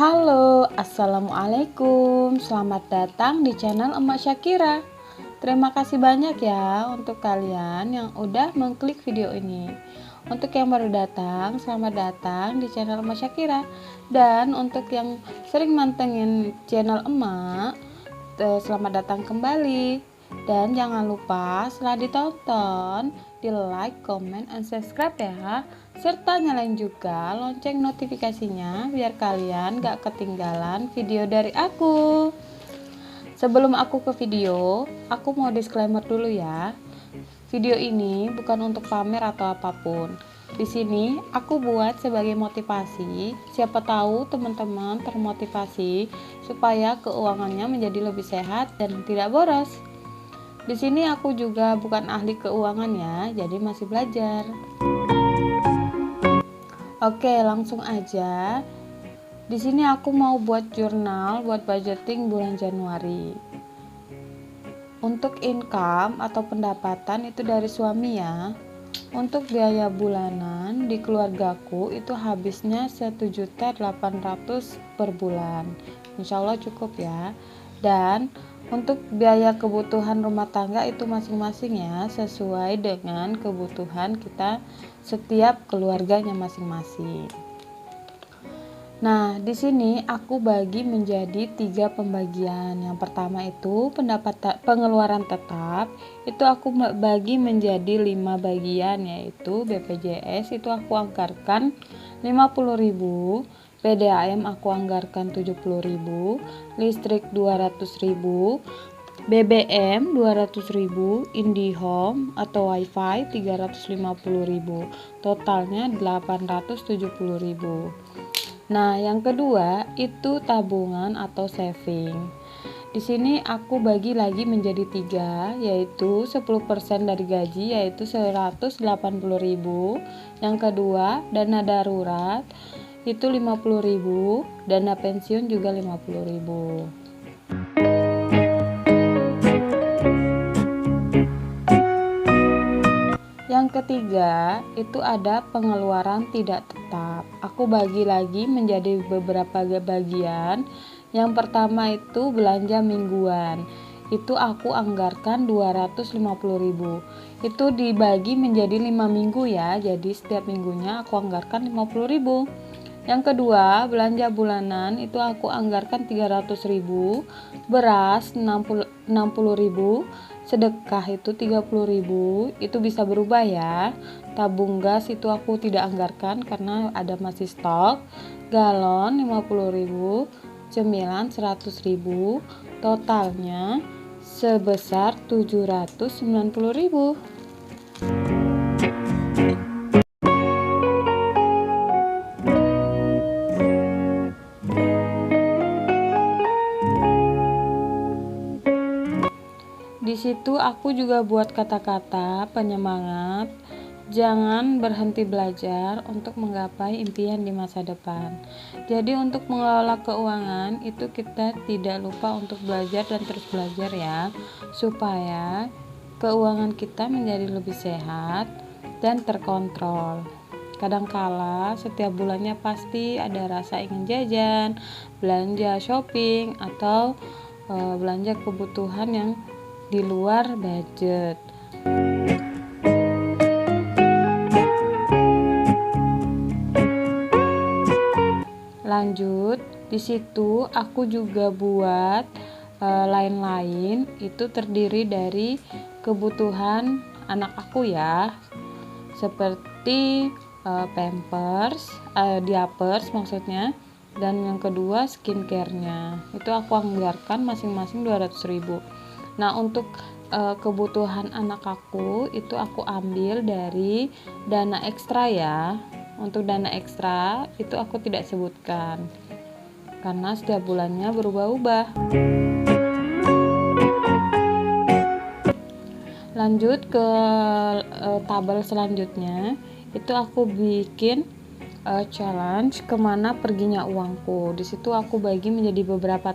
Halo, assalamualaikum. Selamat datang di channel Emak Syakira. Terima kasih banyak ya untuk kalian yang udah mengklik video ini. Untuk yang baru datang, selamat datang di channel Emak Syakira. Dan untuk yang sering mantengin channel Emak, selamat datang kembali. Dan jangan lupa setelah ditonton, di like, comment, and subscribe ya. Serta nyalain juga lonceng notifikasinya biar kalian gak ketinggalan video dari aku. Sebelum aku ke video, aku mau disclaimer dulu ya. Video ini bukan untuk pamer atau apapun. Di sini aku buat sebagai motivasi, siapa tahu teman-teman termotivasi supaya keuangannya menjadi lebih sehat dan tidak boros. Di sini aku juga bukan ahli keuangan ya, jadi masih belajar. Oke, langsung aja. Di sini aku mau buat jurnal buat budgeting bulan Januari. Untuk income atau pendapatan itu dari suami ya. Untuk biaya bulanan di keluargaku itu habisnya 1.800.000 per bulan. Insya Allah cukup ya. Dan untuk biaya kebutuhan rumah tangga itu masing-masing ya, sesuai dengan kebutuhan kita setiap keluarganya masing-masing. Nah, di sini aku bagi menjadi 3 pembagian. Yang pertama itu pengeluaran tetap, itu aku bagi menjadi 5 bagian, yaitu BPJS itu aku anggarkan 50.000, PDAM aku anggarkan 70.000, listrik 200.000, BBM 200.000, IndiHome atau WiFi 350.000, totalnya 870.000. Nah, yang kedua itu tabungan atau saving. Di sini aku bagi lagi menjadi 3, yaitu 10% dari gaji yaitu 180.000. Yang kedua, dana darurat itu 50.000, dana pensiun juga 50.000. Yang ketiga, itu ada pengeluaran tidak tetap. Aku bagi lagi menjadi beberapa bagian. Yang pertama itu belanja mingguan. Itu aku anggarkan 250.000. Itu dibagi menjadi 5 minggu ya. Jadi setiap minggunya aku anggarkan 50.000. Yang kedua, belanja bulanan itu aku anggarkan 300.000, beras 60.000, sedekah itu 30.000, itu bisa berubah ya. Tabung gas itu aku tidak anggarkan karena ada masih stok. Galon 50.000, cemilan 100.000, totalnya sebesar 790.000. Di situ aku juga buat kata-kata penyemangat, jangan berhenti belajar untuk menggapai impian di masa depan. Jadi untuk mengelola keuangan itu kita tidak lupa untuk belajar dan terus belajar ya, supaya keuangan kita menjadi lebih sehat dan terkontrol. Kadangkala setiap bulannya pasti ada rasa ingin jajan, belanja shopping atau belanja kebutuhan yang di luar budget. Lanjut, di situ aku juga buat lain-lain, itu terdiri dari kebutuhan anak aku ya, seperti pampers, diapers maksudnya, dan yang kedua skincare-nya. Itu aku anggarkan masing-masing 200.000. Nah, untuk kebutuhan anak aku itu aku ambil dari dana ekstra ya. Untuk dana ekstra itu aku tidak sebutkan karena setiap bulannya berubah-ubah. Lanjut ke tabel selanjutnya, itu aku bikin challenge kemana perginya uangku. Di situ aku bagi menjadi beberapa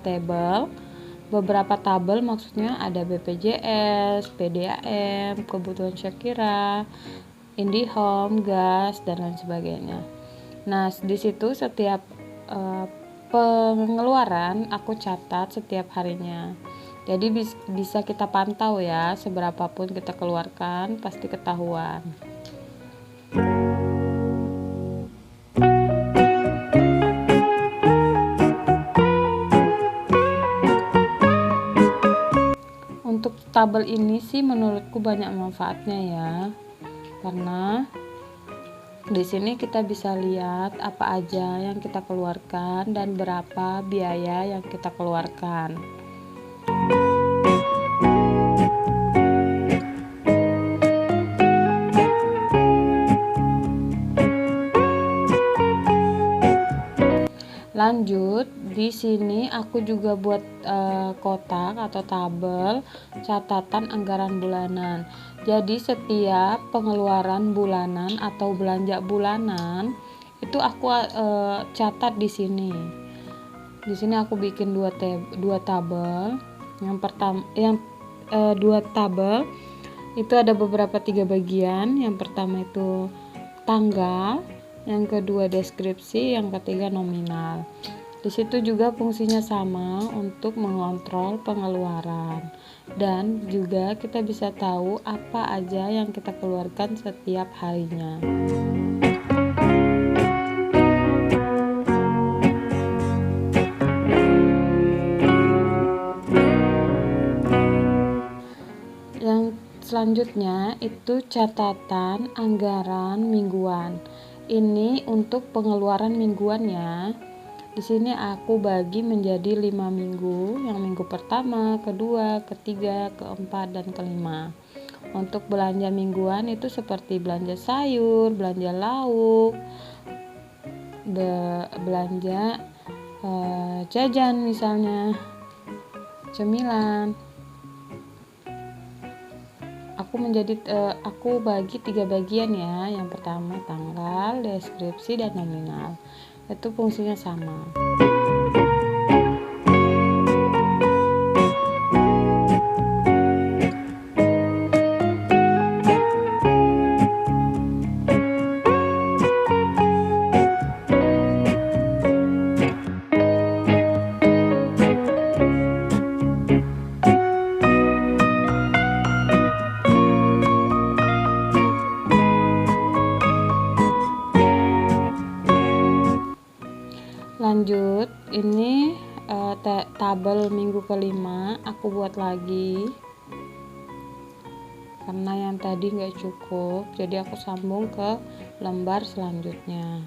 tabel maksudnya ada BPJS, PDAM, kebutuhan Syakira, IndiHome, gas dan lain sebagainya. Nah, di situ setiap pengeluaran aku catat setiap harinya. Jadi bisa kita pantau ya, seberapapun kita keluarkan pasti ketahuan. Untuk tabel ini sih menurutku banyak manfaatnya ya. Karena di sini kita bisa lihat apa aja yang kita keluarkan dan berapa biaya yang kita keluarkan. Lanjut, di sini aku juga buat kotak atau tabel catatan anggaran bulanan. Jadi setiap pengeluaran bulanan atau belanja bulanan itu aku catat di sini. Di sini aku bikin dua tabel. Yang pertama, dua tabel itu ada tiga bagian. Yang pertama itu tanggal, yang kedua deskripsi, yang ketiga nominal. Di situ juga fungsinya sama untuk mengontrol pengeluaran, dan juga kita bisa tahu apa aja yang kita keluarkan setiap harinya. Yang selanjutnya itu catatan anggaran mingguan. Ini untuk pengeluaran mingguan ya. Di sini aku bagi menjadi 5 minggu. Yang minggu pertama, kedua, ketiga, keempat, dan kelima. Untuk belanja mingguan itu seperti belanja sayur, belanja lauk, belanja jajan misalnya, cemilan. Aku bagi 3 bagian ya. Yang pertama tanggal, deskripsi, dan nominal. Itu fungsinya sama. Lanjut, ini tabel minggu kelima aku buat lagi karena yang tadi nggak cukup, jadi aku sambung ke lembar selanjutnya.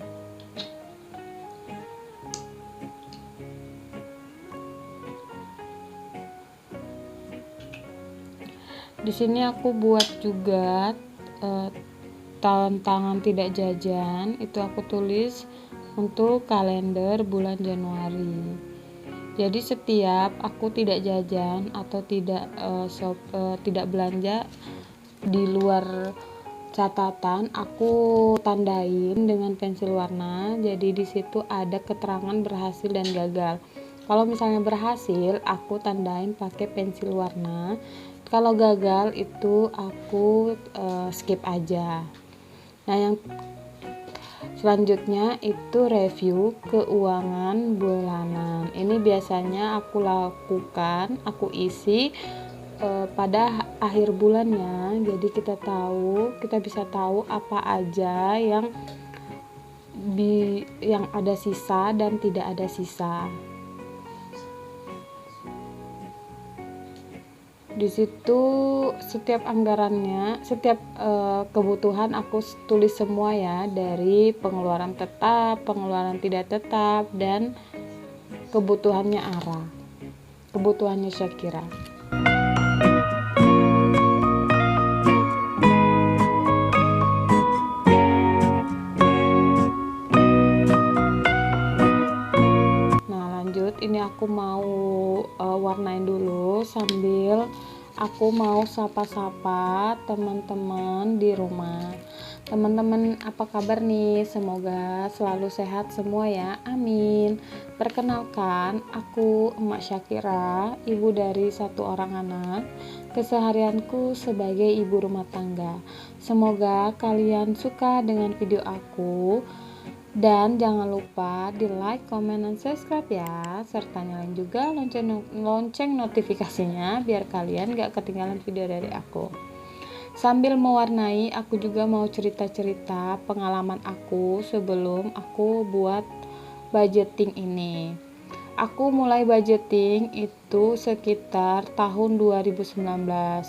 Di sini aku buat juga tantangan tidak jajan, itu aku tulis untuk kalender bulan Januari. Jadi setiap aku tidak jajan atau tidak belanja di luar catatan, aku tandain dengan pensil warna. Jadi di situ ada keterangan berhasil dan gagal. Kalau misalnya berhasil, aku tandain pakai pensil warna. Kalau gagal itu aku skip aja. Nah, yang selanjutnya itu review keuangan bulanan. Ini biasanya aku lakukan, aku isi pada akhir bulannya. Jadi kita bisa tahu apa aja yang ada sisa dan tidak ada sisa. Di situ setiap anggarannya, setiap kebutuhan aku tulis semua ya, dari pengeluaran tetap, pengeluaran tidak tetap, dan kebutuhannya Ara, kebutuhannya Syakira. Nah lanjut, ini aku mau warnain dulu sambil aku mau sapa-sapa teman-teman di rumah. Teman-teman apa kabar nih? Semoga selalu sehat semua ya, amin. Perkenalkan, aku Emak Syakira, ibu dari 1 orang anak. Keseharianku sebagai ibu rumah tangga. Semoga kalian suka dengan video aku. Dan jangan lupa di like, comment, dan subscribe ya, serta nyalain juga lonceng notifikasinya biar kalian gak ketinggalan video dari aku. Sambil mewarnai, aku juga mau cerita-cerita pengalaman aku sebelum aku buat budgeting ini. Aku mulai budgeting itu sekitar tahun 2019.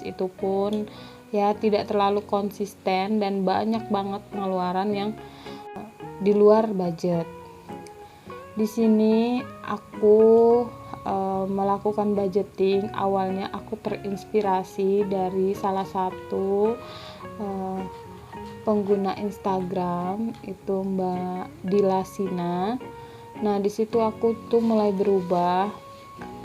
Itu pun ya tidak terlalu konsisten dan banyak banget pengeluaran yang di luar budget. Di sini aku melakukan budgeting. Awalnya aku terinspirasi dari salah satu pengguna Instagram, itu Mbak Dilasina. Nah, di situ aku tuh mulai berubah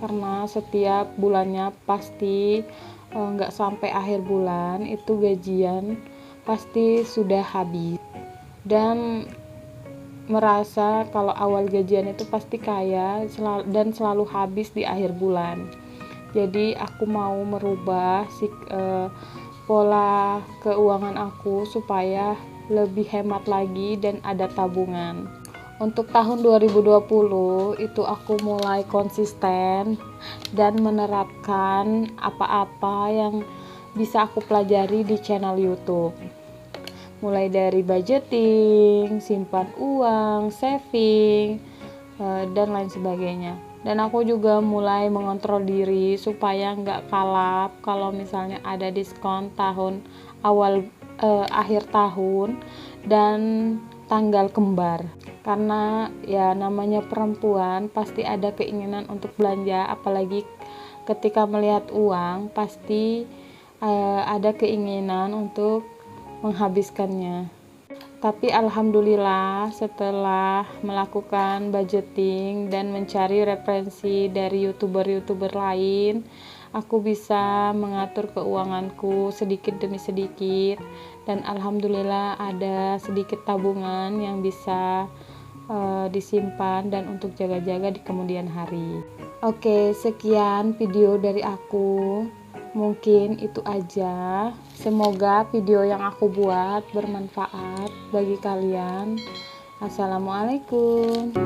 karena setiap bulannya pasti nggak sampai akhir bulan itu gajian pasti sudah habis, dan merasa kalau awal gajian itu pasti kaya dan selalu habis di akhir bulan. Jadi aku mau merubah pola keuangan aku supaya lebih hemat lagi dan ada tabungan. Untuk tahun 2020 itu aku mulai konsisten dan menerapkan apa-apa yang bisa aku pelajari di channel YouTube. Mulai dari budgeting, simpan uang, saving, dan lain sebagainya. Dan aku juga mulai mengontrol diri supaya nggak kalap kalau misalnya ada diskon akhir tahun dan tanggal kembar. Karena ya namanya perempuan pasti ada keinginan untuk belanja, apalagi ketika melihat uang pasti ada keinginan untuk menghabiskannya. Tapi alhamdulillah setelah melakukan budgeting dan mencari referensi dari youtuber lain, aku bisa mengatur keuanganku sedikit demi sedikit, dan alhamdulillah ada sedikit tabungan yang bisa disimpan dan untuk jaga-jaga di kemudian hari. Oke, sekian video dari aku. Mungkin itu aja. Semoga video yang aku buat bermanfaat bagi kalian. Assalamualaikum.